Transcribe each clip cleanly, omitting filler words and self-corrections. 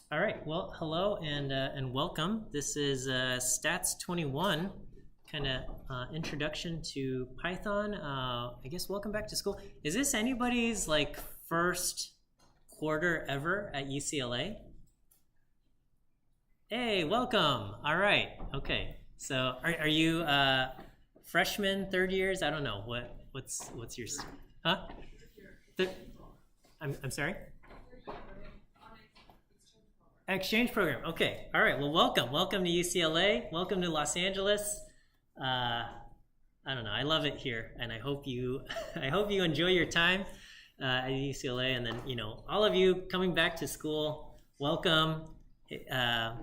All right. Well, hello and welcome. This is Stats 21, kind of introduction to Python. I guess welcome back to school. Is this anybody's like first quarter ever at UCLA? Hey, welcome. All right. Okay. So, are you freshmen, third years? I don't know. What's your huh? Th- I'm sorry. Exchange program. Okay. All right. Well, welcome. Welcome to UCLA. Welcome to Los Angeles. I don't know. I love it here, and I hope you, I hope you enjoy your time at UCLA. And then, all of you coming back to school, welcome. Uh,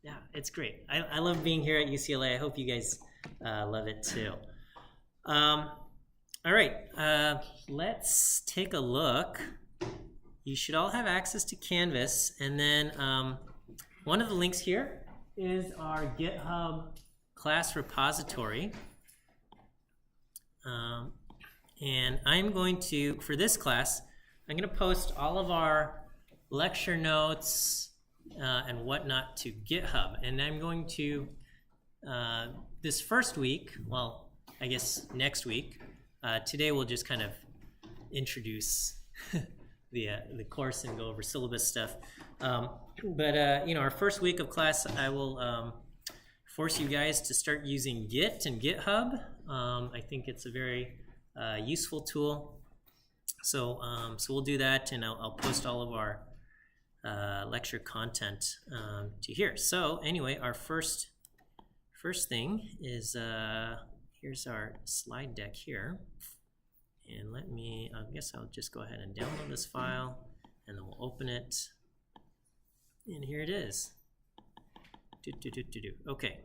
yeah, it's great. I love being here at UCLA. I hope you guys love it too. All right. Let's take a look. You should all have access to Canvas, and then one of the links here is our GitHub class repository. And I'm going to, for this class, I'm going to post all of our lecture notes and whatnot to GitHub. And I'm going to, this first week, well, I guess next week, today we'll just kind of introduce the course and go over syllabus stuff. But our first week of class, I will force you guys to start using Git and GitHub. I think it's a very useful tool. So we'll do that, and I'll post all of our lecture content to here. So anyway, our first thing is here's our slide deck here. And I guess I'll just go ahead and download this file, and then we'll open it. And here it is. Okay,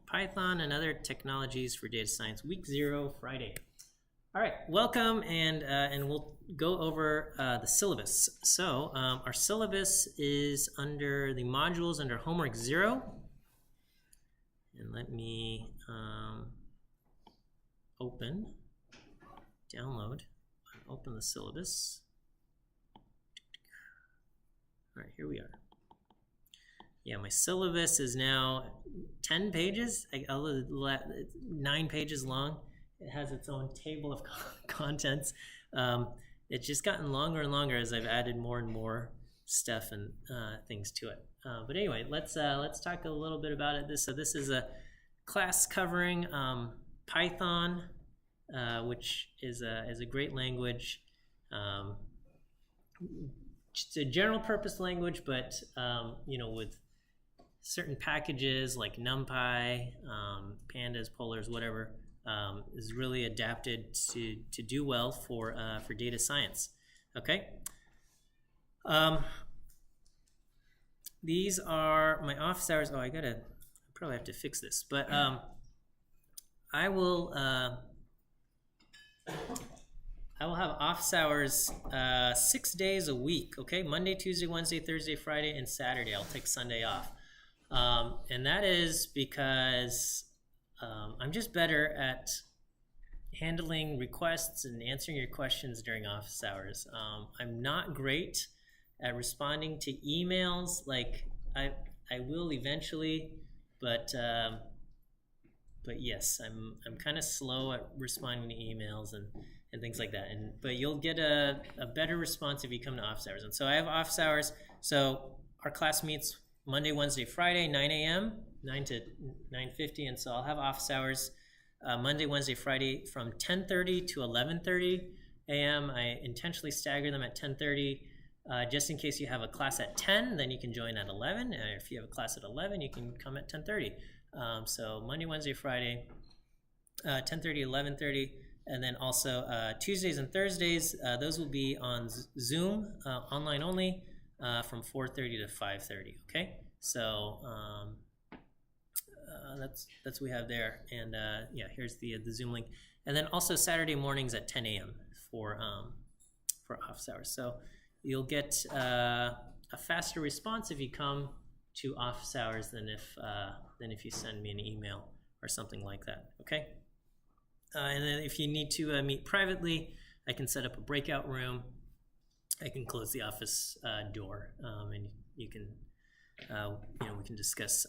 Python and other technologies for data science, week 0, Friday. All right, welcome, and we'll go over the syllabus. So our syllabus is under the modules under homework 0. And let me download, open the syllabus. All right, here we are. Yeah, my syllabus is now 10 pages, 9 pages long. It has its own table of contents. It's just gotten longer and longer as I've added more and more stuff and things to it. But anyway, let's talk a little bit about it. This is a class covering Python, which is a great language. It's a general purpose language, but with certain packages like NumPy, pandas, polars, whatever, is really adapted to do well for data science. Okay. These are my office hours. Oh, I probably have to fix this, but I will have office hours 6 days a week, okay? Monday, Tuesday, Wednesday, Thursday, Friday, and Saturday. I'll take Sunday off. And that is because I'm just better at handling requests and answering your questions during office hours. I'm not great at responding to emails. Like I will eventually, but yes, I'm kind of slow at responding to emails and things like that. But you'll get a better response if you come to office hours. And so I have office hours. So our class meets Monday, Wednesday, Friday, 9 a.m., 9 to 9:50. And so I'll have office hours Monday, Wednesday, Friday from 10:30 to 11:30 a.m. I intentionally stagger them at 10:30. Just in case you have a class at 10, then you can join at 11. If you have a class at 11, you can come at 10:30. So Monday, Wednesday, Friday, 10:30, 11:30, and then also Tuesdays and Thursdays. Those will be on Zoom, online only, from 4:30 to 5:30. Okay, so that's what we have there, and yeah, here's the Zoom link, and then also Saturday mornings at 10 a.m. for office hours. So you'll get a faster response if you come to office hours than if you send me an email or something like that. Okay. And then if you need to meet privately, I can set up a breakout room I can close the office door, and you can, we can discuss,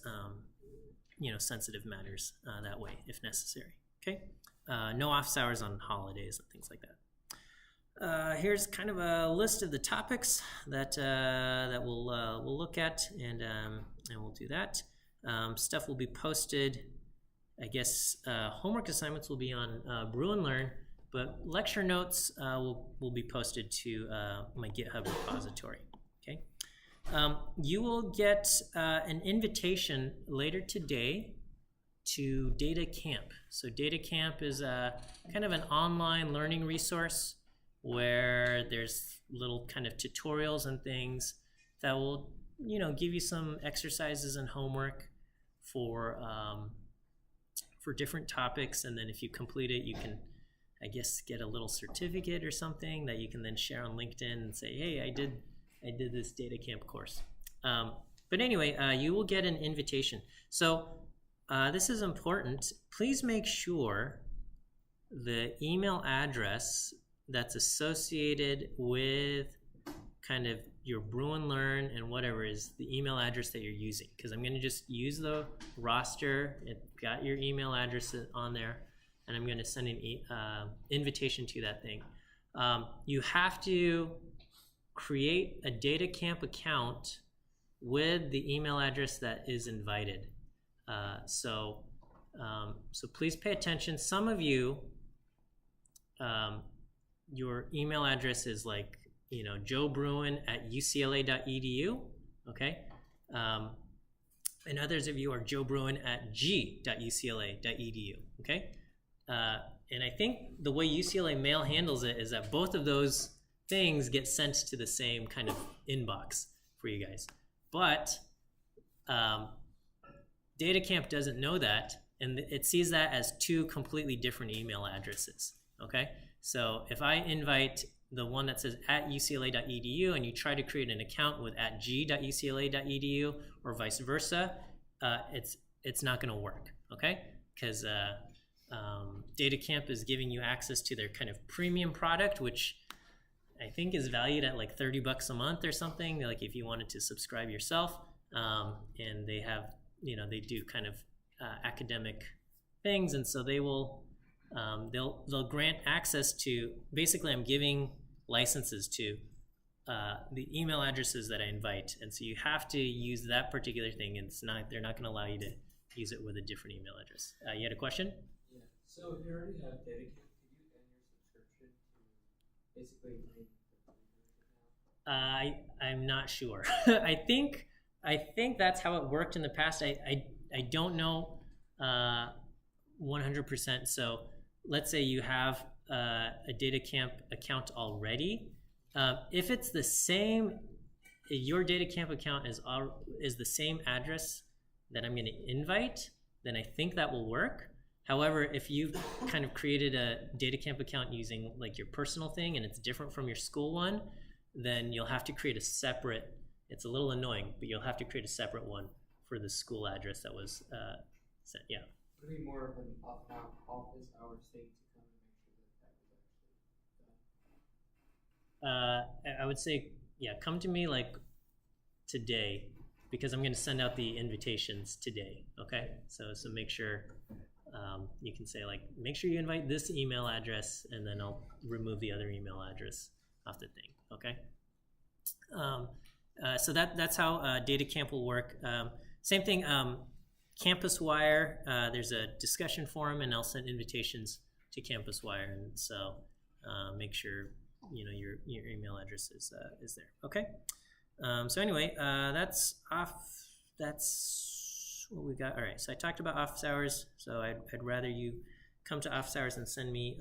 sensitive matters that way if necessary. Okay, no office hours on holidays and things like that. Here's kind of a list of the topics that we'll look at, and we'll do that. Stuff will be posted. I guess homework assignments will be on Brew and Learn, but lecture notes will be posted to my GitHub repository. Okay, you will get an invitation later today to Data Camp. So Data Camp is kind of an online learning resource where there's little kind of tutorials and things that will, give you some exercises and homework for different topics, and then if you complete it, you can, I guess, get a little certificate or something that you can then share on LinkedIn and say, hey, I did this Data Camp course. But anyway, you will get an invitation. So this is important. Please make sure the email address that's associated with kind of your Brew and Learn and whatever is the email address that you're using, because I'm going to just use the roster. It got your email address on there, and I'm going to send an invitation to that thing. You have to create a Data Camp account with the email address that is invited. So please pay attention. Some of you, your email address is like, joebruin@ucla.edu, okay? And others of you are joebruin@g.ucla.edu, okay? And I think the way UCLA Mail handles it is that both of those things get sent to the same kind of inbox for you guys. But DataCamp doesn't know that, and it sees that as two completely different email addresses, okay? So if I invite the one that says @ucla.edu and you try to create an account with @g.ucla.edu or vice versa, it's not going to work, okay? Because DataCamp is giving you access to their kind of premium product, which I think is valued at like $30 a month or something, like if you wanted to subscribe yourself. And they have, they do kind of academic things, and so they will they'll grant access to, basically I'm giving licenses to the email addresses that I invite, and so you have to use that particular thing, and they're not going to allow you to use it with a different email address. You had a question? Yeah. So if you already have DataCamp, could you end your subscription to basically make the free version now? I'm not sure. I think that's how it worked in the past. I don't know 100%. So let's say you have a DataCamp account already. If it's the same, your DataCamp account is the same address that I'm going to invite, then I think that will work. However, if you've kind of created a DataCamp account using like your personal thing and it's different from your school one, then you'll have to create a separate, it's a little annoying, but you'll have to create a separate one for the school address that was sent. Yeah. Would it be more of an office hours thing to come and make sure that was actually done? I would say, yeah, come to me like today, because I'm going to send out the invitations today. Okay, so make sure you can say like, make sure you invite this email address, and then I'll remove the other email address off the thing. Okay. So that's how DataCamp will work. Same thing. CampusWire. There's a discussion forum, and I'll send invitations to CampusWire, and so make sure your email address is there. Okay. So anyway, that's off. That's what we got. All right. So I talked about office hours. So I'd rather you come to office hours and send me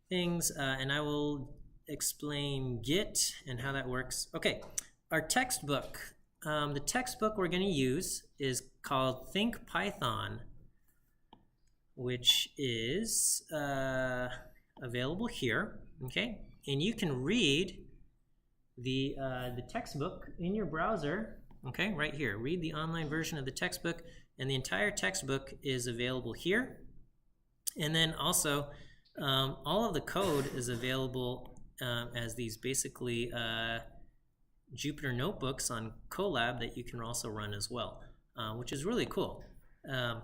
things, and I will explain Git and how that works. Okay. Our textbook. The textbook we're going to use is called Think Python, which is available here. Okay. And you can read the textbook in your browser. Okay, right here. Read the online version of the textbook, and the entire textbook is available here. And then also, all of the code is available as these basically Jupyter notebooks on Colab that you can also run as well, which is really cool.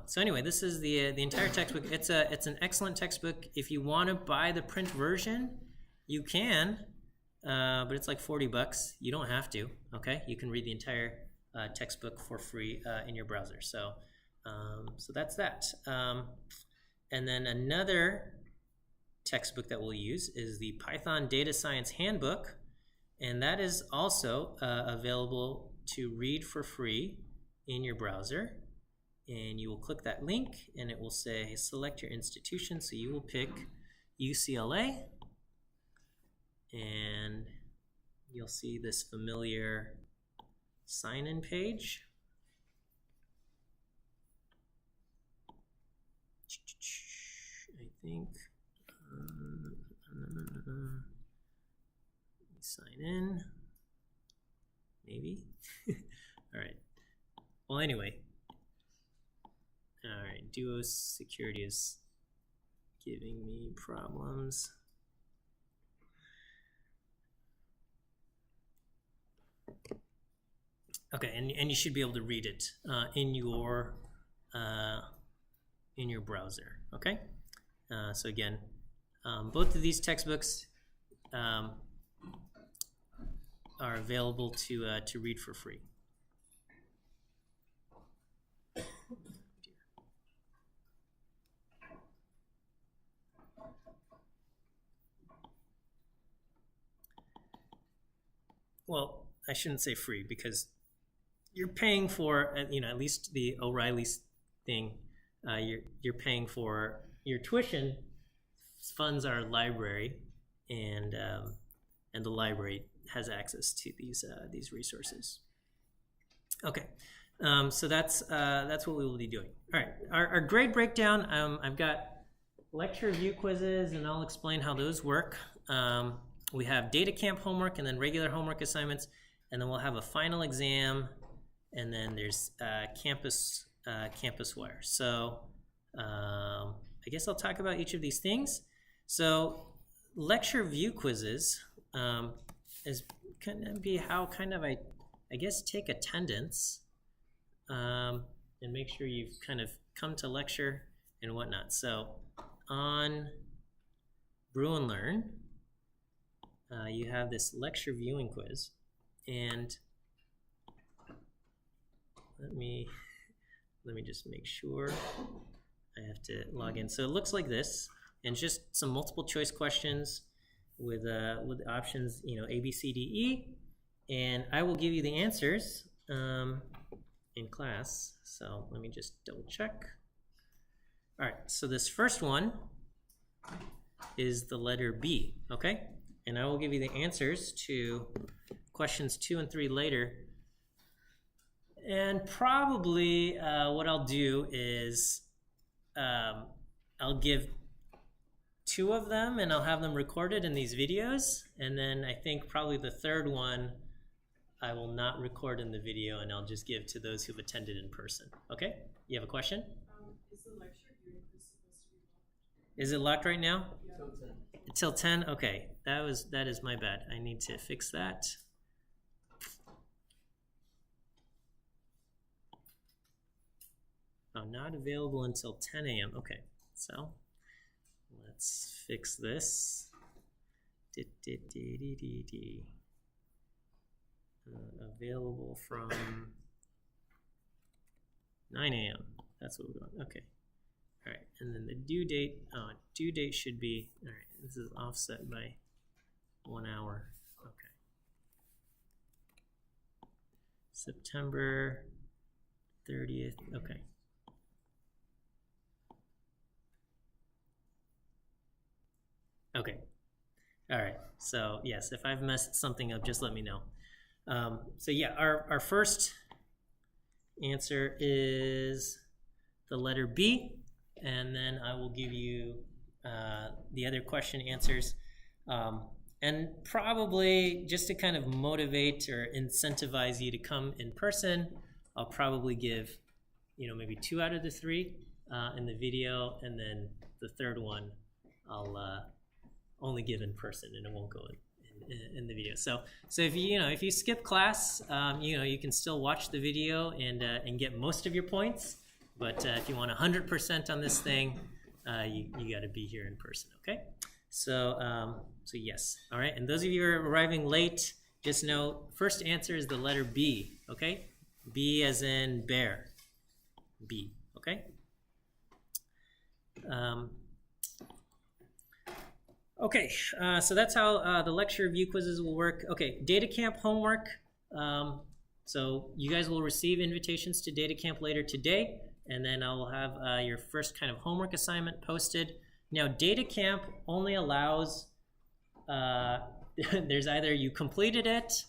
So anyway, this is the entire textbook. It's an excellent textbook. If you want to buy the print version, you can, but it's like $40. You don't have to. Okay, you can read the entire textbook for free in your browser. So that's that. And then another textbook that we'll use is the Python Data Science Handbook, and that is also available to read for free in your browser. And you will click that link and it will say select your institution, so you will pick UCLA, and you'll see this familiar sign-in page. I think sign in, maybe. All right, well anyway, all right, Duo Security is giving me problems. Okay, and you should be able to read it in your browser. Okay, so again, both of these textbooks are available to read for free. Well, I shouldn't say free, because you're paying for, at least the O'Reilly's thing. You're paying for your tuition funds our library, and the library has access to these resources. Okay, so that's what we will be doing. All right, our grade breakdown. I've got lecture review quizzes, and I'll explain how those work. We have data camp homework, and then regular homework assignments, and then we'll have a final exam, and then there's campus wire. So I guess I'll talk about each of these things. So lecture view quizzes is going to be how kind of I guess take attendance and make sure you've kind of come to lecture and whatnot. So on Brew and Learn, you have this lecture viewing quiz, and let me just make sure. I have to log in. So it looks like this, and just some multiple choice questions with options, A, B, C, D, E, and I will give you the answers in class. So let me just double check. All right, so this first one is the letter B, okay? And I will give you the answers to questions 2 and 3 later. And probably what I'll do is I'll give 2 of them, and I'll have them recorded in these videos. And then I think probably the third one I will not record in the video, and I'll just give to those who've attended in person. Okay? You have a question? Is the lecture viewing quiz supposed to be locked? Is it locked right now? Till 10. Till 10? Okay. That is my bad. I need to fix that. Oh, not available until 10 a.m. Okay, so let's fix this. Available from 9 a.m. That's what we're going. Okay. All right, and then the due date. Due date should be. All right, this is offset by 1 hour. Okay. September 30th. Okay. Okay. All right. So yes, if I've messed something up, just let me know. So yeah, our first answer is the letter B, and then I will give you the other question answers. And probably just to kind of motivate or incentivize you to come in person, I'll probably give, maybe 2 out of the 3 in the video, and then the third one I'll only give in person, and it won't go in the video. So if if you skip class, you can still watch the video and get most of your points. But if you want 100% on this thing, you got to be here in person. Okay. So yes. All right. And those of you who are arriving late, just know first answer is the letter B. Okay. B as in bear. B. Okay. Okay, so that's how the lecture review quizzes will work. Okay, data camp homework. So you guys will receive invitations to data camp later today, and then I will have your first kind of homework assignment posted. Now, data camp only allows, there's either you completed it,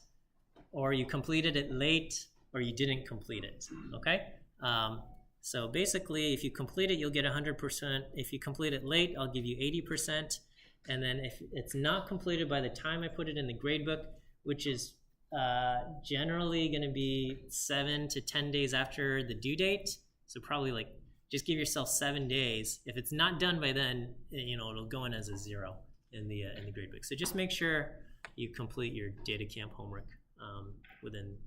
or you completed it late, or you didn't complete it, okay? So basically, if you complete it, you'll get 100%. If you complete it late, I'll give you 80%. And then if it's not completed by the time I put it in the gradebook, which is generally going to be 7 to 10 days after the due date, so probably like just give yourself 7 days. If it's not done by then, it'll go in as a 0 in the gradebook. So just make sure you complete your data camp homework within,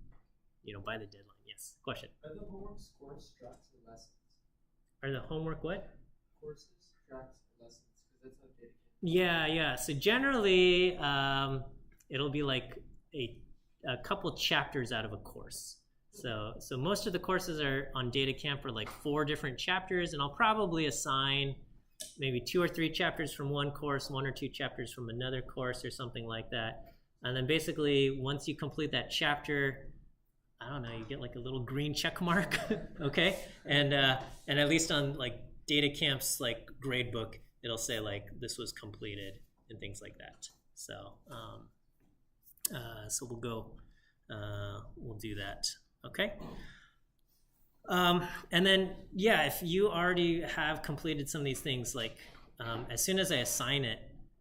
by the deadline. Yes. Question. Are the homework scores, tracks, or lessons? Are the homework what? Courses, tracks, or lessons? Because that's how data camp. Yeah. So generally, it'll be like a couple chapters out of a course. So most of the courses are on data camp are like 4 different chapters, and I'll probably assign maybe 2 or 3 chapters from one course, 1 or 2 chapters from another course, or something like that. And then basically, once you complete that chapter, I don't know, you get like a little green check mark, okay? And at least on like data camp's like grade book, it'll say like this was completed and things like that. So so we'll do that, okay? And then if you already have completed some of these things, like as soon as I assign it,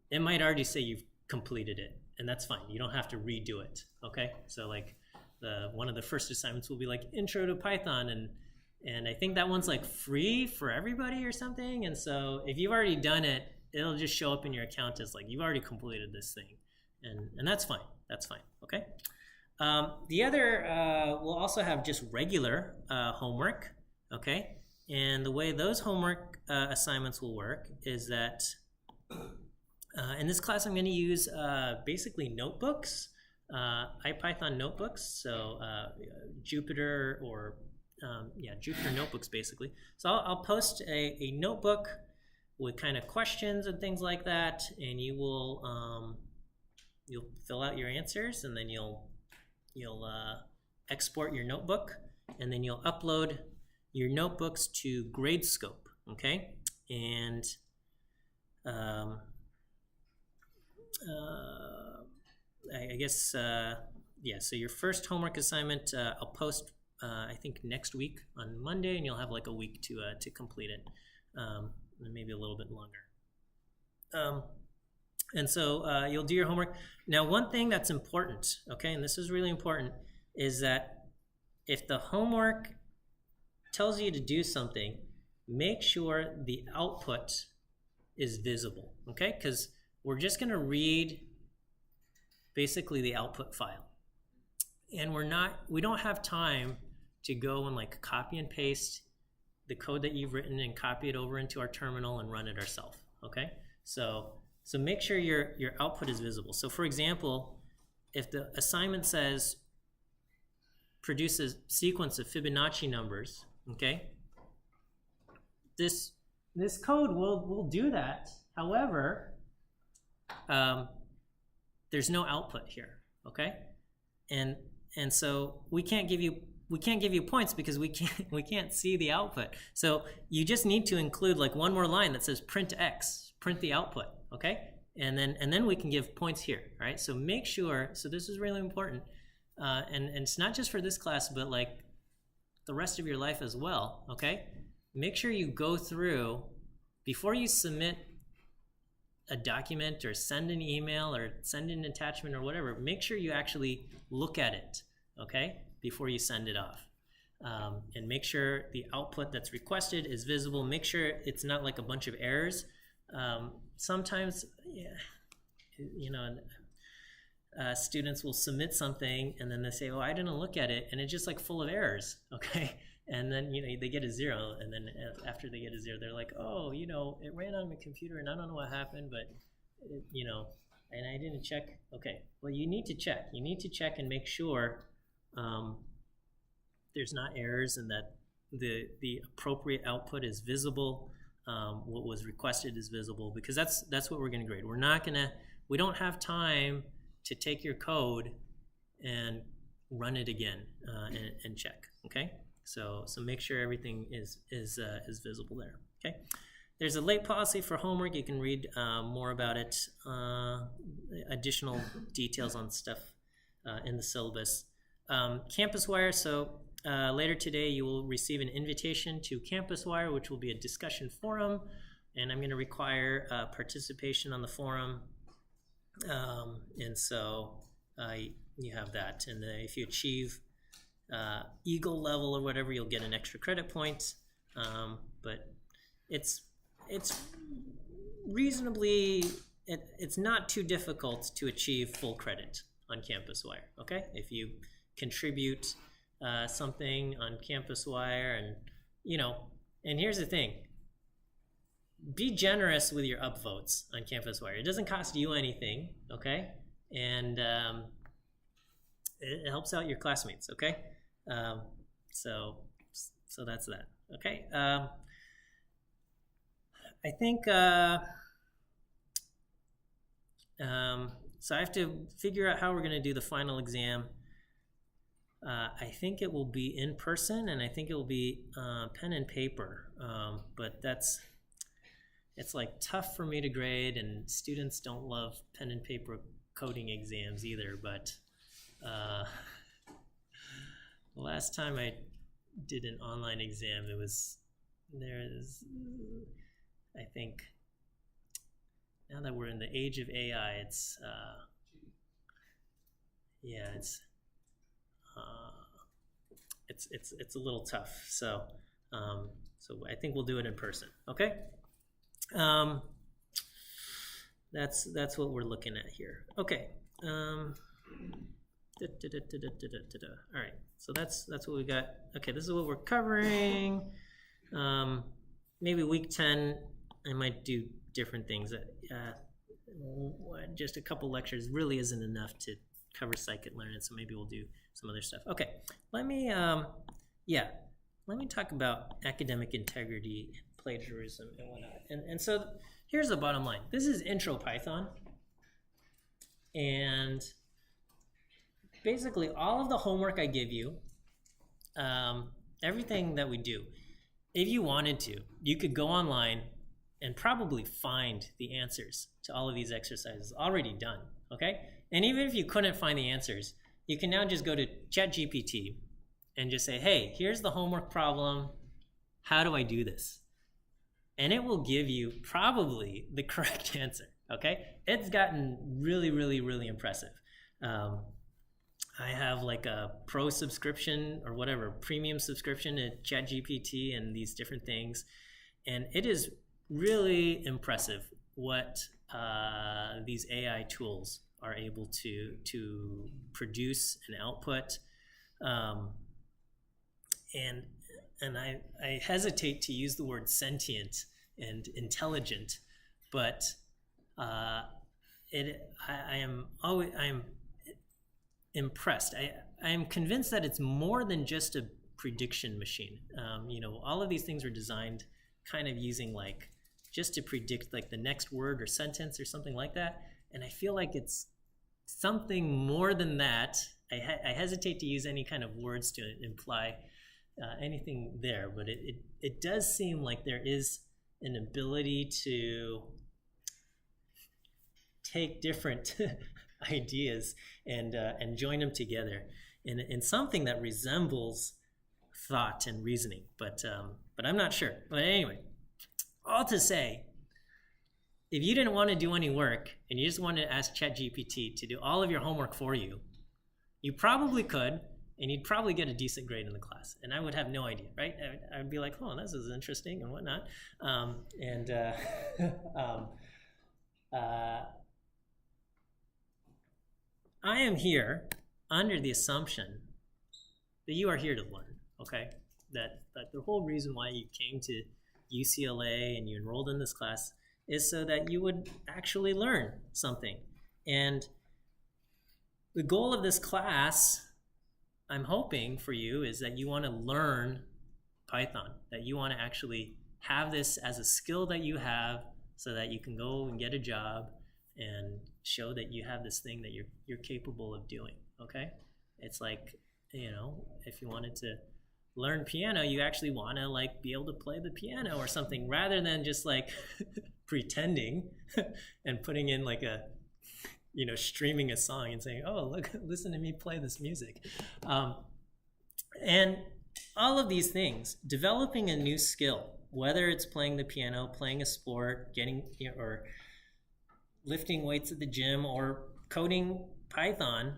it might already say you've completed it, and that's fine. You don't have to redo it, okay? So like one of the first assignments will be like Intro to Python, and I think that one's like free for everybody or something. And so if you've already done it, it'll just show up in your account as like you've already completed this thing, and that's fine. That's fine. Okay. The other we'll also have just regular homework. Okay, and the way those homework assignments will work is that in this class I'm going to use basically notebooks. IPython notebooks, so Jupyter or Jupyter notebooks basically. So I'll post a notebook with kind of questions and things like that, and you will you'll fill out your answers, and then you'll export your notebook, and then you'll upload your notebooks to Gradescope. Okay, and I guess, so your first homework assignment, I'll post, I think next week on Monday, and you'll have like a week to complete it, and maybe a little bit longer. And so you'll do your homework. Now, one thing that's important, okay, and this is really important, is that if the homework tells you to do something, make sure the output is visible, okay? Because we're just going to read basically the output file, and we don't have time to go and like copy and paste the code that you've written and copy it over into our terminal and run it ourselves. Okay, so make sure your output is visible. So for example, if the assignment says produce a sequence of Fibonacci numbers, okay, this code will do that. However, there's no output here, okay? And so we can't give you points because we can't see the output. So you just need to include like one more line that says print X, print the output, okay? And then we can give points here, right? So make sure, so this is really important, and it's not just for this class, but like the rest of your life as well, okay? Make sure you go through, before you submit a document or send an email or send an attachment or whatever, make sure you actually look at it, okay, before you send it off. And make sure the output that's requested is visible. Make sure it's not like a bunch of errors. Sometimes, students will submit something and then they say, oh, I didn't look at it, and it's just like full of errors, okay? And then, they get a 0, and then after they get a 0, they're like, oh, it ran on my computer and I don't know what happened, but, and I didn't check. Okay, well, you need to check. You need to check and make sure there's not errors and that the appropriate output is visible, what was requested is visible, because that's what we're gonna grade. We don't have time to take your code and run it again and check. Okay, so make sure everything is visible there. Okay, there's a late policy for homework. You can read more about it, additional details on stuff in the syllabus. CampusWire. So later today you will receive an invitation to CampusWire, which will be a discussion forum, and I'm going to require participation on the forum. And so you have that, and if you achieve Eagle level or whatever, you'll get an extra credit point. But it's reasonably, it's not too difficult to achieve full credit on CampusWire. Okay, if you contribute something on CampusWire, and and here's the thing. Be generous with your upvotes on CampusWire. It doesn't cost you anything, okay? And it helps out your classmates, okay? So that's that, okay? I think so I have to figure out how we're going to do the final exam. I think it will be in person, and I think it will be pen and paper, but it's like tough for me to grade, and students don't love pen and paper coding exams either. But the last time I did an online exam, I think now that we're in the age of AI, it's a little tough. So I think we'll do it in person. Okay. That's what we're looking at here. Okay. All right. So that's what we got. Okay, this is what we're covering. Maybe week 10, I might do different things. Just a couple lectures really isn't enough to cover scikit-learn, and so maybe we'll do some other stuff. Okay. Let me talk about academic integrity, plagiarism, and whatnot. And so here's the bottom line. This is intro Python, and basically all of the homework I give you, everything that we do, if you wanted to, you could go online and probably find the answers to all of these exercises already done, okay? And even if you couldn't find the answers, you can now just go to ChatGPT and just say, hey, here's the homework problem. How do I do this? And it will give you probably the correct answer, okay? It's gotten really, really, really impressive. I have like a pro subscription or whatever, premium subscription to ChatGPT and these different things. And it is really impressive what these AI tools are able to produce and output. And I hesitate to use the word sentient and intelligent, but I am impressed. I am convinced that it's more than just a prediction machine. All of these things were designed kind of using like just to predict like the next word or sentence or something like that. And I feel like it's something more than that. I hesitate to use any kind of words to imply anything there, but it does seem like there is an ability to take different ideas and join them together in something that resembles thought and reasoning, but I'm not sure. But anyway, all to say, if you didn't want to do any work and you just wanted to ask ChatGPT to do all of your homework for you, you probably could, and you'd probably get a decent grade in the class. And I would have no idea, right? I would be like, oh, this is interesting and whatnot. I am here under the assumption that you are here to learn, okay? That the whole reason why you came to UCLA and you enrolled in this class is so that you would actually learn something. And the goal of this class, I'm hoping for you, is that you want to learn Python, that you want to actually have this as a skill that you have so that you can go and get a job and show that you have this thing that you're capable of doing, okay? It's like, you know, if you wanted to learn piano, you actually want to like be able to play the piano or something, rather than just like pretending and putting in like a, you know, streaming a song and saying, oh, look, listen to me play this music. And all of these things, developing a new skill, whether it's playing the piano, playing a sport, getting, you know, or lifting weights at the gym, or coding Python,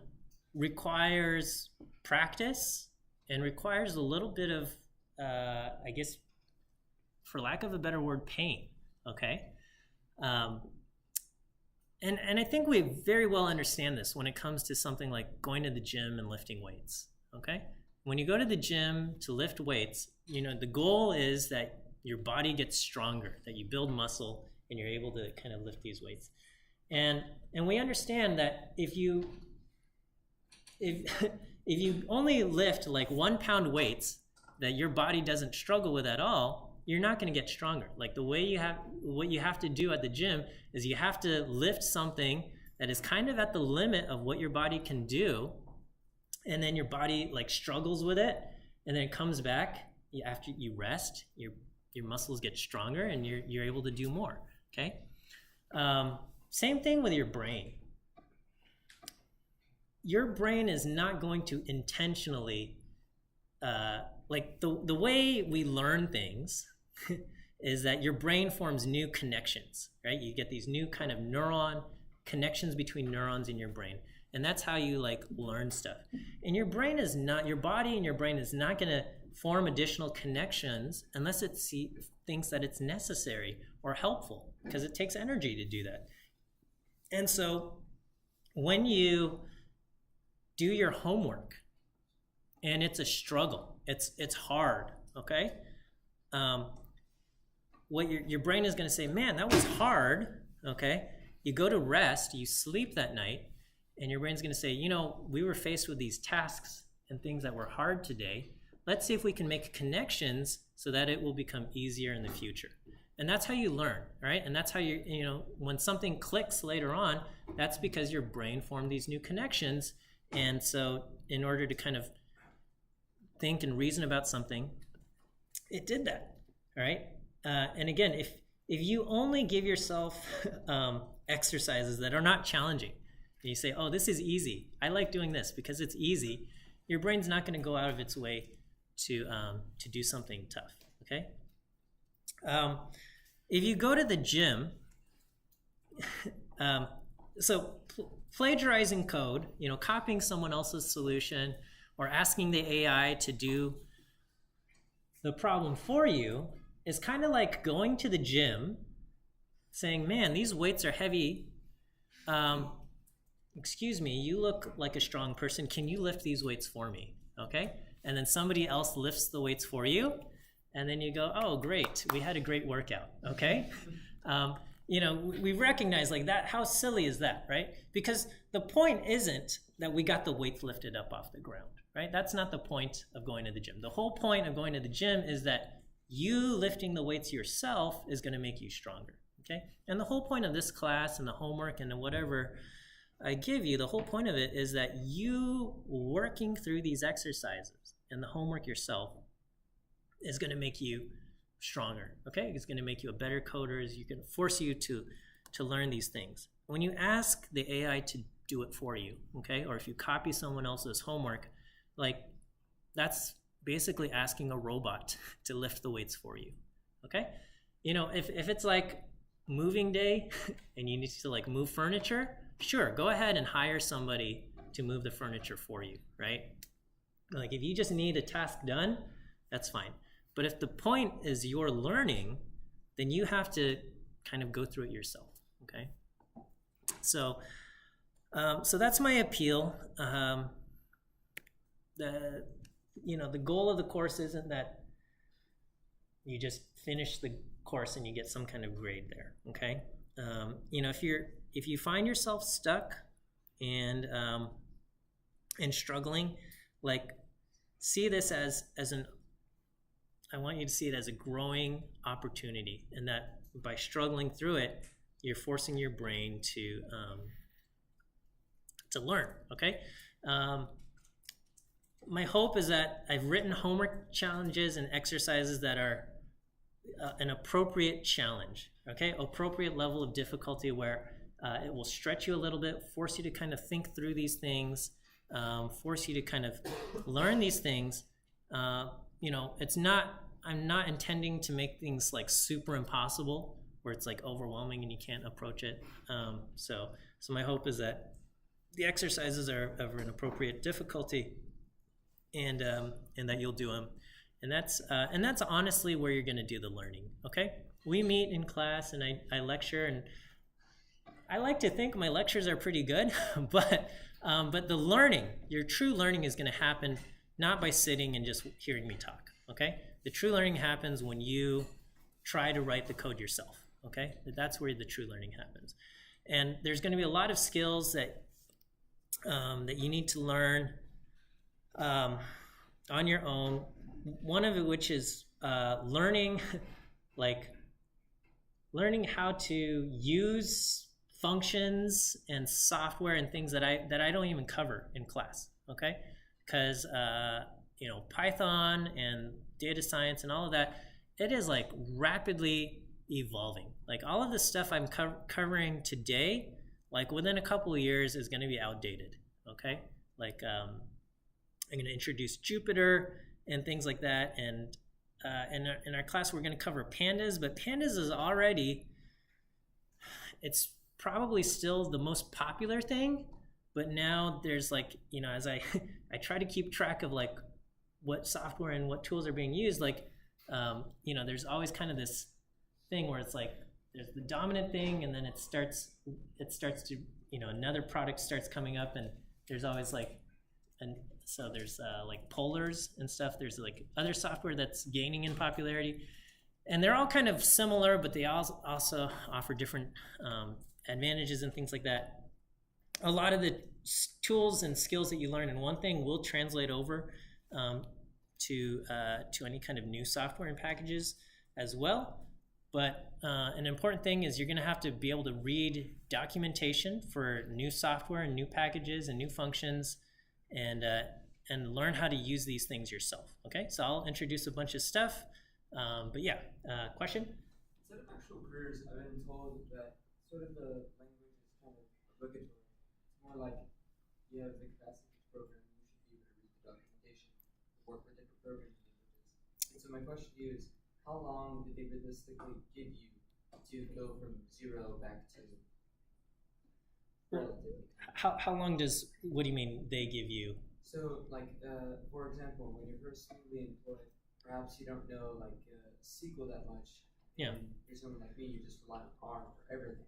requires practice and requires a little bit of, I guess, for lack of a better word, pain, okay? And I think we very well understand this when it comes to something like going to the gym and lifting weights, okay? When you go to the gym to lift weights, you know, the goal is that your body gets stronger, that you build muscle and you're able to kind of lift these weights. And we understand that if you only lift like 1 pound weights that your body doesn't struggle with at all, you're not going to get stronger. Like what you have to do at the gym is you have to lift something that is kind of at the limit of what your body can do, and then your body like struggles with it, and then it comes back after you rest, your muscles get stronger and you're able to do more, okay? Same thing with your brain. Your brain is not going to intentionally, like the way we learn things is that your brain forms new connections, right? You get these new kind of neuron connections between neurons in your brain. And that's how you like learn stuff. And your brain is not, your body and your brain is not going to form additional connections unless it thinks that it's necessary or helpful, because it takes energy to do that. And so when you do your homework and it's a struggle, it's hard, okay? What your brain is going to say, man, that was hard, okay? You go to rest, you sleep that night, and your brain's going to say, you know, we were faced with these tasks and things that were hard today. Let's see if we can make connections so that it will become easier in the future. And that's how you learn, right? And that's how you know, when something clicks later on, that's because your brain formed these new connections. And so in order to kind of think and reason about something, it did that, all right? And again, if you only give yourself exercises that are not challenging, and you say, oh, this is easy, I like doing this because it's easy, your brain's not going to go out of its way to do something tough, okay? If you go to the gym, so plagiarizing code, you know, copying someone else's solution or asking the AI to do the problem for you is kind of like going to the gym saying, man, these weights are heavy. Excuse me, you look like a strong person. Can you lift these weights for me? Okay? And then somebody else lifts the weights for you. And then you go, oh, great, we had a great workout, okay? You know, we recognize like that, how silly is that, right? Because the point isn't that we got the weights lifted up off the ground, right? That's not the point of going to the gym. The whole point of going to the gym is that you lifting the weights yourself is going to make you stronger, okay? And the whole point of this class and the homework and whatever I give you, the whole point of it is that you working through these exercises and the homework yourself is going to make you stronger, okay? It's going to make you a better coder. It's going to force you to learn these things. When you ask the AI to do it for you, okay, or if you copy someone else's homework, like that's basically asking a robot to lift the weights for you, okay? You know, if it's like moving day and you need to like move furniture, sure, go ahead and hire somebody to move the furniture for you, right? Like if you just need a task done, that's fine. But if the point is you're learning, then you have to kind of go through it yourself, okay? So So that's my appeal. The goal of the course isn't that you just finish the course and you get some kind of grade there. Okay. If you find yourself stuck and struggling, like, see this as I want you to see it as a growing opportunity, and that by struggling through it, you're forcing your brain to learn. Okay. My hope is that I've written homework challenges and exercises that are an appropriate challenge. Okay, appropriate level of difficulty where it will stretch you a little bit, force you to kind of think through these things, force you to kind of learn these things. I'm not intending to make things like super impossible where it's like overwhelming and you can't approach it. So my hope is that the exercises are of an appropriate difficulty, and that you'll do them. And that's honestly where you're going to do the learning. Okay, we meet in class and I lecture, and I like to think my lectures are pretty good, but the learning, your true learning, is going to happen not by sitting and just hearing me talk. Okay, the true learning happens when you try to write the code yourself. Okay, that's where the true learning happens. And there's going to be a lot of skills that you need to learn on your own. One of it, which is learning how to use functions and software and things that I don't even cover in class. Okay, because Python and data science and all of that, it is like rapidly evolving. Like all of the stuff I'm covering today, like within a couple of years, is going to be outdated. Okay, like I'm going to introduce Jupyter and things like that, and in our class we're going to cover pandas, but pandas is already, it's probably still the most popular thing, but now there's like, as I try to keep track of like what software and what tools are being used, like there's always kind of this thing where it's like there's the dominant thing, and then it starts to another product starts coming up, and there's always like, and so there's like Polars and stuff. There's like other software that's gaining in popularity, and they're all kind of similar, but they also offer different advantages and things like that. A lot of the tools and skills that you learn in one thing will translate over to any kind of new software and packages as well. But an important thing is you're going to have to be able to read documentation for new software and new packages and new functions, and learn how to use these things yourself. Okay, so I'll introduce a bunch of stuff, but yeah, question? Instead of actual careers, I've been told that sort of the language is kind of obligatory. It's more like you have the capacity to program, you should be able to read the documentation, work with different programming languages. And so my question to you is, how long did they realistically give you to go from 0 back to relatively? How long does, what do you mean they give you? So, like, for example, when you're first newly employed, perhaps you don't know, like, SQL that much. Yeah. And you're someone like me, you just rely on R for everything.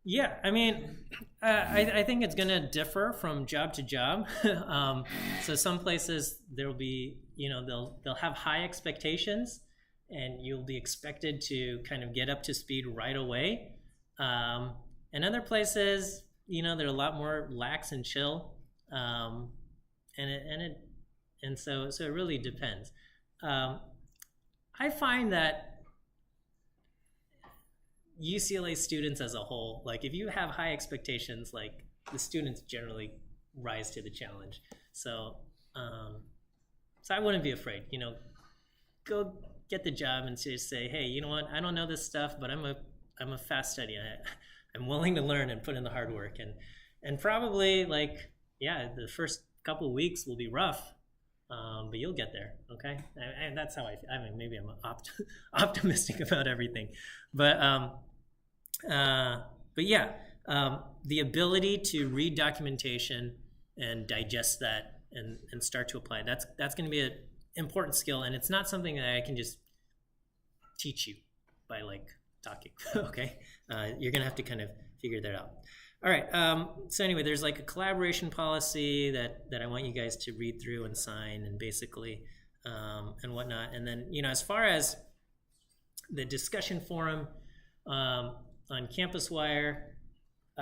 Yeah, I mean, I think it's going to differ from job to job. So some places there'll be, they'll have high expectations, and you'll be expected to kind of get up to speed right away. And other places, they're a lot more lax and chill. And so it really depends. I find that UCLA students as a whole, like if you have high expectations, like the students generally rise to the challenge. So I wouldn't be afraid. Go get the job and just say, hey, you know what? I don't know this stuff, but I'm a fast studier. I'm willing to learn and put in the hard work, and probably the first couple of weeks will be rough, but you'll get there. Okay, and that's how I mean, maybe I'm optimistic about everything, but yeah, the ability to read documentation and digest that and start to apply, that's going to be an important skill, and it's not something that I can just teach you by talking. Okay, you're gonna have to kind of figure that out. All right. So anyway, there's like a collaboration policy that I want you guys to read through and sign, and basically and whatnot. And then as far as the discussion forum on CampusWire,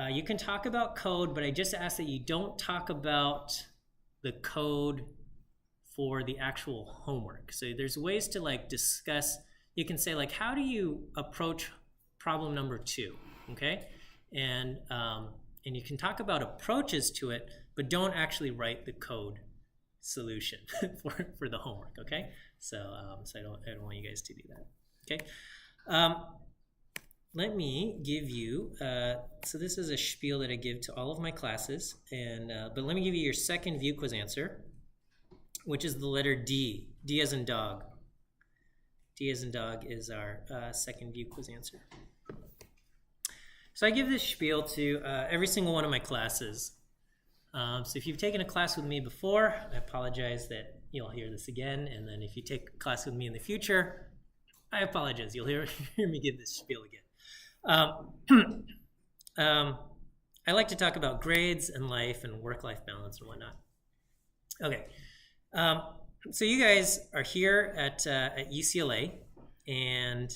you can talk about code, but I just ask that you don't talk about the code for the actual homework. So there's ways to like discuss. You can say like, how do you approach problem number 2? Okay, and you can talk about approaches to it, but don't actually write the code solution for the homework. Okay, so I don't want you guys to do that. Okay, let me give you. So this is a spiel that I give to all of my classes, and but let me give you your second view quiz answer, which is the letter D. D as in dog. D as in dog is our second view quiz answer. So I give this spiel to every single one of my classes. So if you've taken a class with me before, I apologize that you'll hear this again. And then if you take a class with me in the future, I apologize. You'll hear me give this spiel again. I like to talk about grades and life and work-life balance and whatnot. Okay. So you guys are here at UCLA, and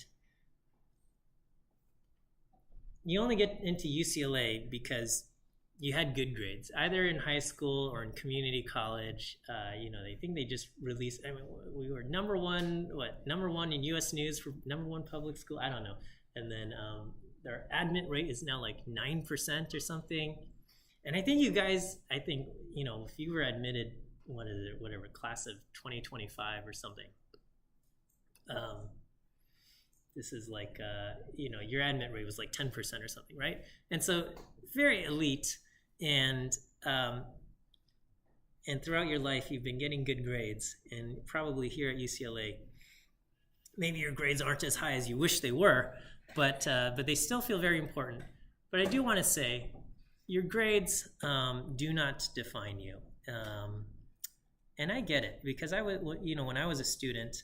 you only get into UCLA because you had good grades, either in high school or in community college. They think they just released. I mean, we were number one in U.S. News for number 1 public school. I don't know. And then their admit rate is now like 9% or something. And I think you guys, if you were admitted, whatever class of 2025 or something. This is like, your admit rate was like 10% or something, right? And so very elite, and throughout your life, you've been getting good grades, and probably here at UCLA, maybe your grades aren't as high as you wish they were, but they still feel very important. But I do want to say, your grades do not define you. And I get it, because when I was a student,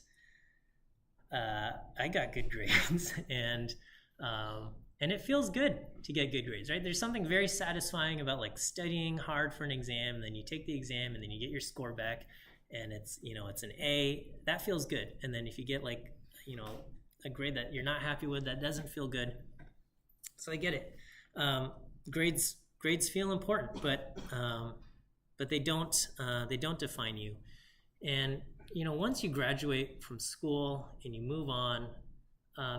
I got good grades, and it feels good to get good grades, right? There's something very satisfying about like studying hard for an exam, and then you take the exam, and then you get your score back, and it's an A. That feels good. And then if you get like a grade that you're not happy with, that doesn't feel good. So I get it. Grades feel important, but they don't define you. And once you graduate from school and you move on,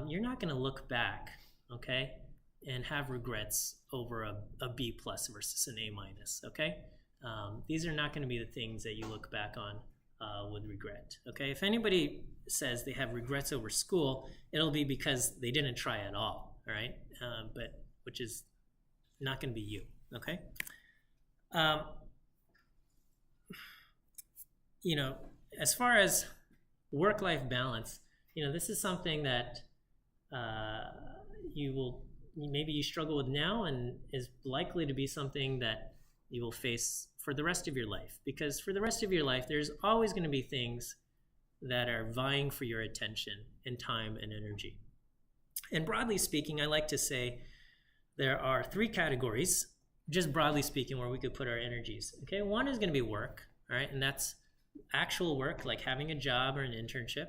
you're not going to look back, okay, and have regrets over a B plus versus an A minus, okay? These are not going to be the things that you look back on with regret, okay? If anybody says they have regrets over school, it'll be because they didn't try at all right? But which is not going to be you, okay? As far as work-life balance, this is something that maybe you struggle with now, and is likely to be something that you will face for the rest of your life. Because for the rest of your life, there's always going to be things that are vying for your attention and time and energy. And broadly speaking, I like to say there are 3 categories, just broadly speaking, where we could put our energies. Okay, one is going to be work, all right, and that's actual work, like having a job or an internship.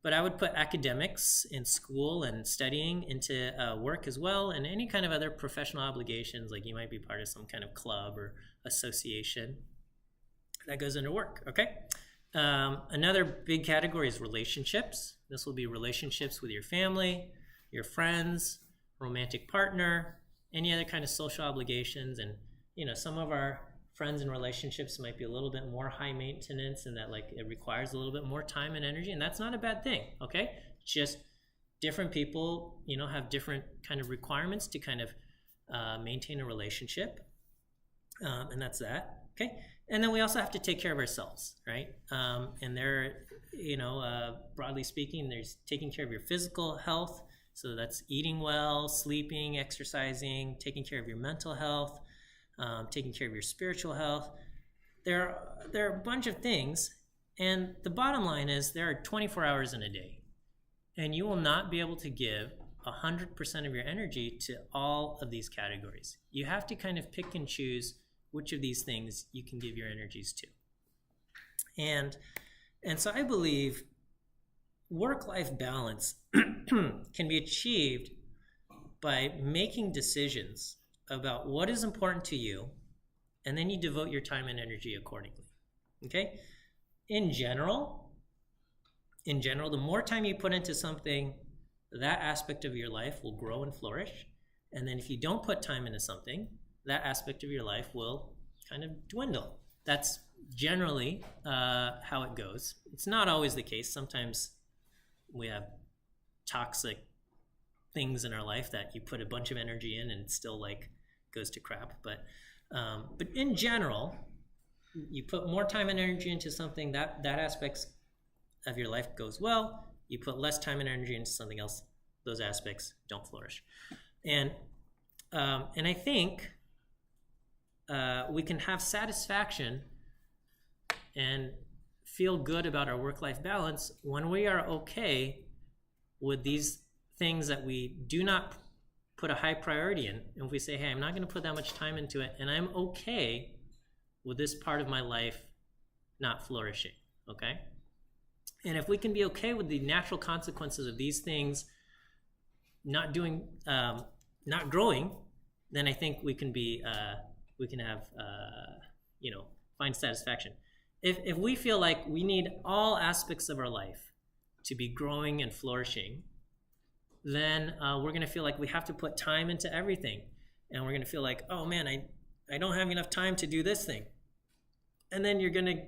But I would put academics in school and studying into work as well, and any kind of other professional obligations, like you might be part of some kind of club or association, that goes into work, okay? Another big category is relationships. This will be relationships with your family, your friends, romantic partner, any other kind of social obligations. And some of our friends and relationships might be a little bit more high maintenance, and that it requires a little bit more time and energy, and that's not a bad thing, okay? Just different people have different kind of requirements to kind of maintain a relationship, and that's that, okay? And then we also have to take care of ourselves, right? And there, broadly speaking, there's taking care of your physical health, so that's eating well, sleeping, exercising, taking care of your mental health, taking care of your spiritual health. There are a bunch of things, and the bottom line is there are 24 hours in a day, and you will not be able to give 100% of your energy to all of these categories. You have to kind of pick and choose which of these things you can give your energies to. And so I believe work-life balance can be achieved by making decisions about what is important to you, and then you devote your time and energy accordingly. Okay? In general, the more time you put into something, that aspect of your life will grow and flourish. And then if you don't put time into something, that aspect of your life will kind of dwindle. That's generally how it goes. It's not always the case. Sometimes we have toxic things in our life that you put a bunch of energy in and it still like goes to crap. But in general, you put more time and energy into something, that aspects of your life goes well. You put less time and energy into something else, those aspects don't flourish. And I think we can have satisfaction and feel good about our work-life balance when we are okay with these things that we do not put a high priority in. And if we say, hey, I'm not going to put that much time into it, and I'm okay with this part of my life not flourishing, okay? And if we can be okay with the natural consequences of these things not growing, then I think we can have, find satisfaction. If we feel like we need all aspects of our life to be growing and flourishing, then we're going to feel like we have to put time into everything. And we're going to feel like, oh man, I don't have enough time to do this thing. And then you're going to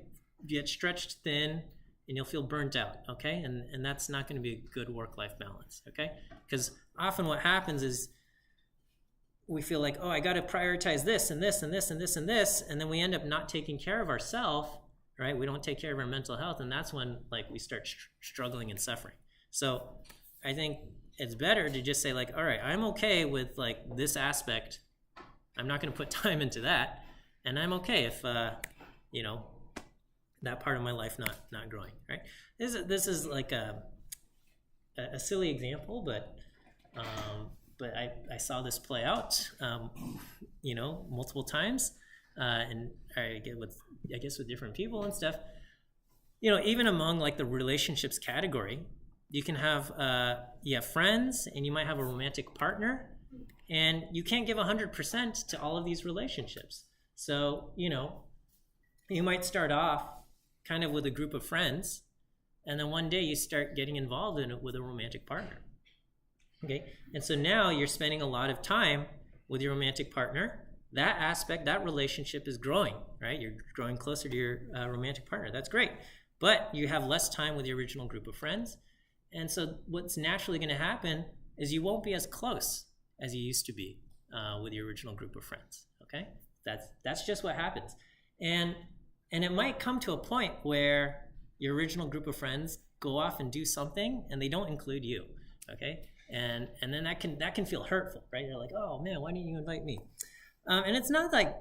get stretched thin and you'll feel burnt out, okay? And that's not going to be a good work-life balance, okay? Because often what happens is we feel like, oh, I got to prioritize this and this and this and this and this, and then we end up not taking care of ourselves, right? We don't take care of our mental health, and that's when like we start struggling and suffering. So I think it's better to just say like, all right, I'm okay with like this aspect. I'm not going to put time into that, and I'm okay if that part of my life not growing, right? This is like a silly example, but I saw this play out, multiple times, and I guess with different people and stuff. Even among like the relationships category, you can have you have friends, and you might have a romantic partner, and you can't give 100% to all of these relationships. So you might start off kind of with a group of friends, and then one day you start getting involved in it with a romantic partner. Okay, and so now you're spending a lot of time with your romantic partner. That aspect, that relationship is growing, right? You're growing closer to your romantic partner. That's great. But you have less time with your original group of friends. And so what's naturally going to happen is you won't be as close as you used to be with your original group of friends, okay? That's just what happens. And it might come to a point where your original group of friends go off and do something and they don't include you, okay? And then that can feel hurtful, right? You're like, oh man, why didn't you invite me? And it's not like,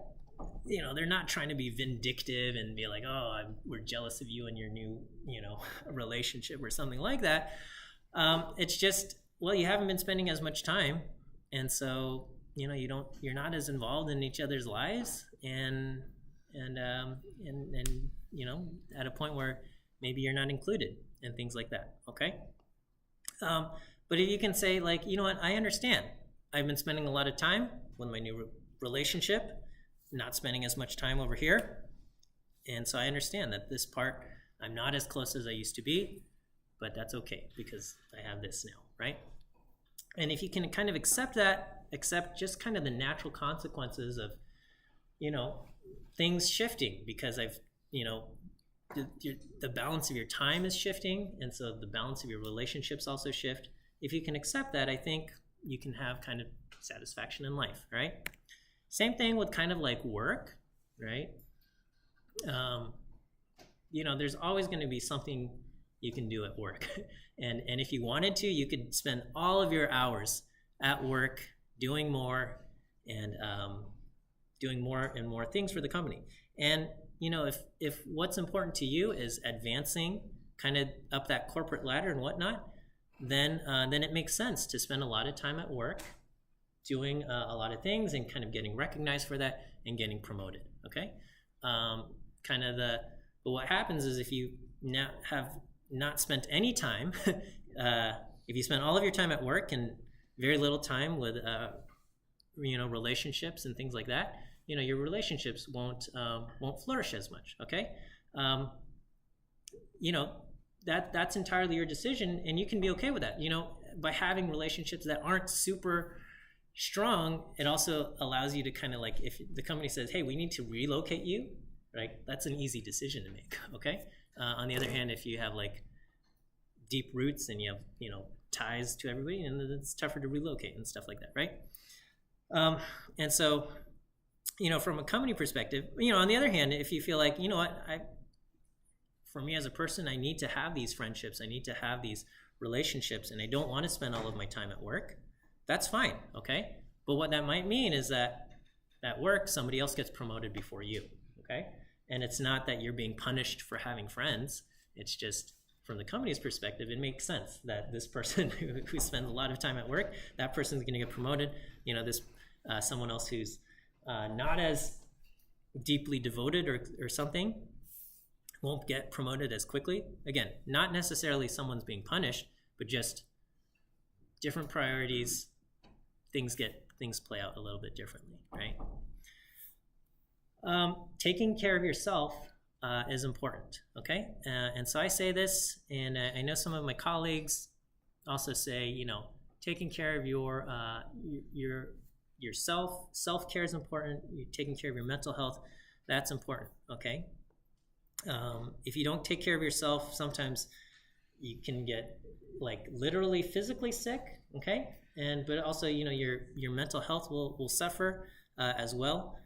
they're not trying to be vindictive and be like, oh, we're jealous of you and your new, relationship or something like that. It's just, well, you haven't been spending as much time, and so you're not as involved in each other's lives, and at a point where maybe you're not included and things like that. Okay. But if you can say like, you know what, I understand. I've been spending a lot of time with my new relationship, not spending as much time over here. And so I understand that this part, I'm not as close as I used to be, but that's okay because I have this now, right? And if you can kind of accept just kind of the natural consequences of, things shifting, because the balance of your time is shifting, and so the balance of your relationships also shift. If you can accept that, I think you can have kind of satisfaction in life, right? Same thing with kind of like work, right? There's always going to be something you can do at work. and if you wanted to, you could spend all of your hours at work doing more and doing more and more things for the company. And if what's important to you is advancing kind of up that corporate ladder and whatnot, then it makes sense to spend a lot of time at work doing a lot of things and kind of getting recognized for that and getting promoted. Okay, but what happens is if you have not spent any time, if you spend all of your time at work and very little time with relationships and things like that, your relationships won't flourish as much. Okay, that's entirely your decision, and you can be okay with that. By having relationships that aren't super strong, it also allows you to kind of like, if the company says, hey, we need to relocate you, right? That's an easy decision to make. Okay. On the other hand, if you have like deep roots and you have ties to everybody, and it's tougher to relocate and stuff like that, right? And so from a company perspective, on the other hand, if you feel like, for me as a person, I need to have these friendships, I need to have these relationships, and I don't want to spend all of my time at work, that's fine. Okay. But what that might mean is that at work, somebody else gets promoted before you. Okay. And it's not that you're being punished for having friends. It's just from the company's perspective, it makes sense that this person who spends a lot of time at work, that person's going to get promoted. Someone else who's not as deeply devoted or something won't get promoted as quickly. Again, not necessarily someone's being punished, but just different priorities. Things play out a little bit differently, right? Taking care of yourself is important, okay? And so I say this, and I know some of my colleagues also say, taking care of yourself, self-care is important. You're taking care of your mental health, that's important, okay? If you don't take care of yourself, sometimes you can get like literally physically sick, okay? But also, your mental health will suffer as well.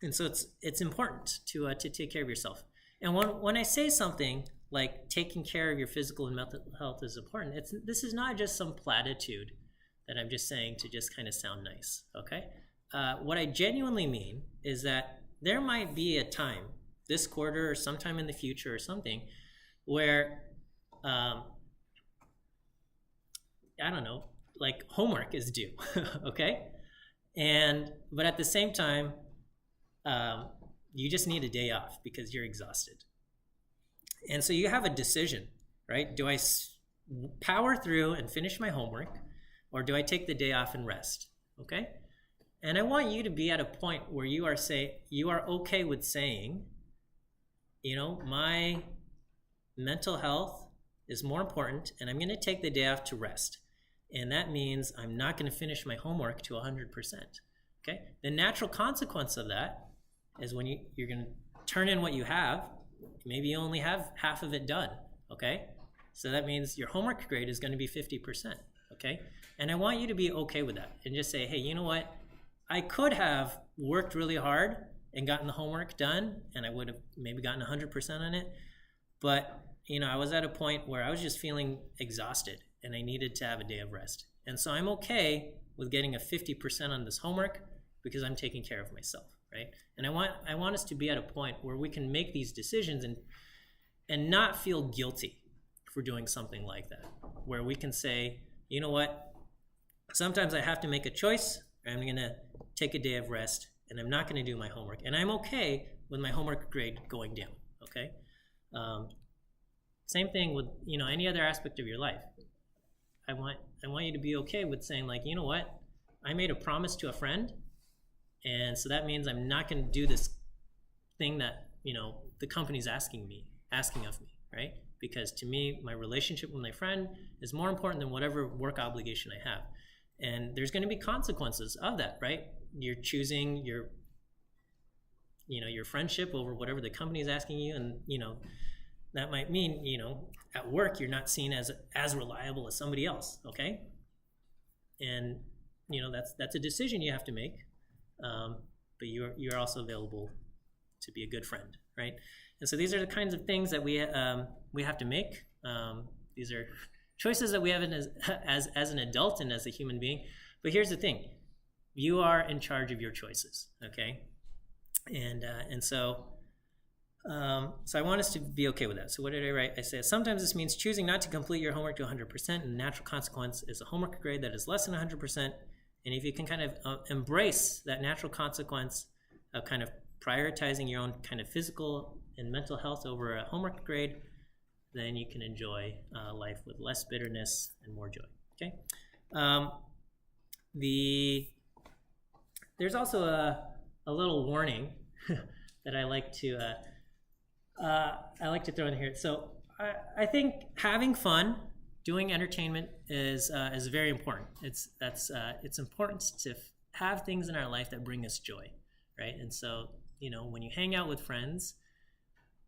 And so it's important to take care of yourself. And when I say something like taking care of your physical and mental health is important, this is not just some platitude that I'm just saying to just kind of sound nice, okay? What I genuinely mean is that there might be a time this quarter or sometime in the future or something where I don't know, like homework is due, okay? But at the same time, you just need a day off because you're exhausted. And so you have a decision, right? Do I power through and finish my homework, or do I take the day off and rest, okay? And I want you to be at a point where you are okay with saying, my mental health is more important, and I'm going to take the day off to rest. And that means I'm not going to finish my homework to 100%. Okay? The natural consequence of that is when you're going to turn in what you have, maybe you only have half of it done. Okay? So that means your homework grade is going to be 50%. Okay? And I want you to be okay with that and just say, hey, you know what? I could have worked really hard and gotten the homework done, and I would have maybe gotten 100% on it. But, I was at a point where I was just feeling exhausted and I needed to have a day of rest. And so I'm okay with getting a 50% on this homework because I'm taking care of myself, right? And I want us to be at a point where we can make these decisions and not feel guilty for doing something like that, where we can say, you know what, sometimes I have to make a choice. I'm going to take a day of rest and I'm not going to do my homework. And I'm okay with my homework grade going down, okay? Same thing with, any other aspect of your life. I want you to be okay with saying, like, you know what, I made a promise to a friend, and so that means I'm not going to do this thing that, the company's asking of me, right? Because to me, my relationship with my friend is more important than whatever work obligation I have. And there's going to be consequences of that, right? You're choosing your friendship over whatever the company is asking you, and, that might mean, at work, you're not seen as reliable as somebody else, okay? And, that's a decision you have to make, but you're also available to be a good friend, right? And so these are the kinds of things that we have to make. These are choices that we have as an adult and as a human being. But here's the thing: you are in charge of your choices, okay? And so So I want us to be okay with that. So what did I write? I said, sometimes this means choosing not to complete your homework to 100%, and the natural consequence is a homework grade that is less than 100%. And if you can kind of embrace that natural consequence of kind of prioritizing your own kind of physical and mental health over a homework grade, then you can enjoy life with less bitterness and more joy. Okay. There's also a little warning that I like to throw in here. So I think having fun, doing entertainment is very important. It's important to have things in our life that bring us joy, right? And so when you hang out with friends,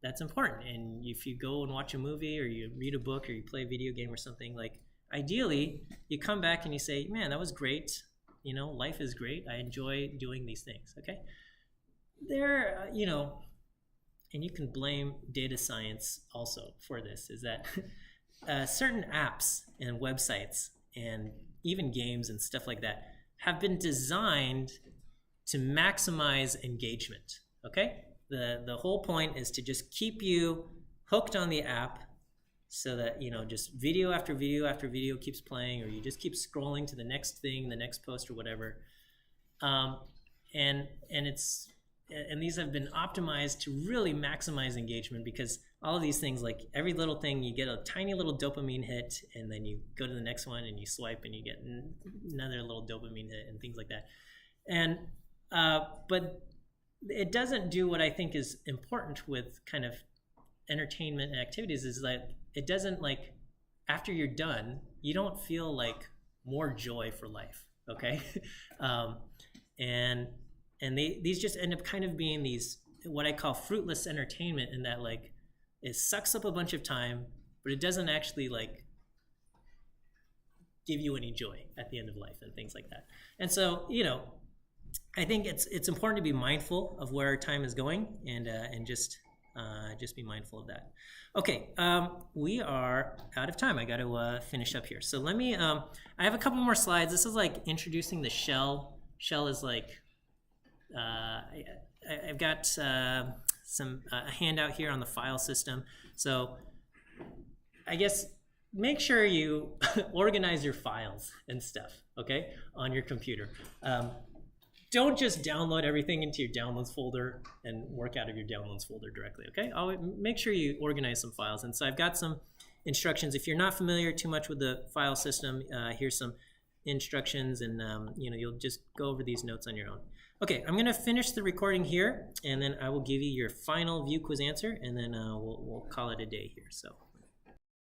that's important. And if you go and watch a movie or you read a book or you play a video game or something, like ideally you come back and you say, man, that was great. Life is great. I enjoy doing these things. Okay. And you can blame data science also for this, is that certain apps and websites and even games and stuff like that have been designed to maximize engagement. Okay. The whole point is to just keep you hooked on the app so that, just video after video after video keeps playing, or you just keep scrolling to the next thing, the next post or whatever. And these have been optimized to really maximize engagement, because all of these things, like every little thing, you get a tiny little dopamine hit, and then you go to the next one and you swipe and you get another little dopamine hit and things like that. And but it doesn't do what I think is important with kind of entertainment and activities, is that it doesn't, like, after you're done, you don't feel like more joy for life. Okay. These just end up kind of being these, what I call fruitless entertainment, in that, like, it sucks up a bunch of time, but it doesn't actually, like, give you any joy at the end of life and things like that. And so, I think it's important to be mindful of where our time is going, and just be mindful of that. Okay, we are out of time. I got to finish up here. So let me. I have a couple more slides. This is like introducing the shell. Shell is like. I've got a handout here on the file system. So I guess make sure you organize your files and stuff, okay, on your computer. Don't just download everything into your downloads folder and work out of your downloads folder directly, okay? Make sure you organize some files. And so I've got some instructions. If you're not familiar too much with the file system, here's some instructions, and you'll just go over these notes on your own. Okay, I'm gonna finish the recording here, and then I will give you your final view quiz answer, and then we'll call it a day here. So.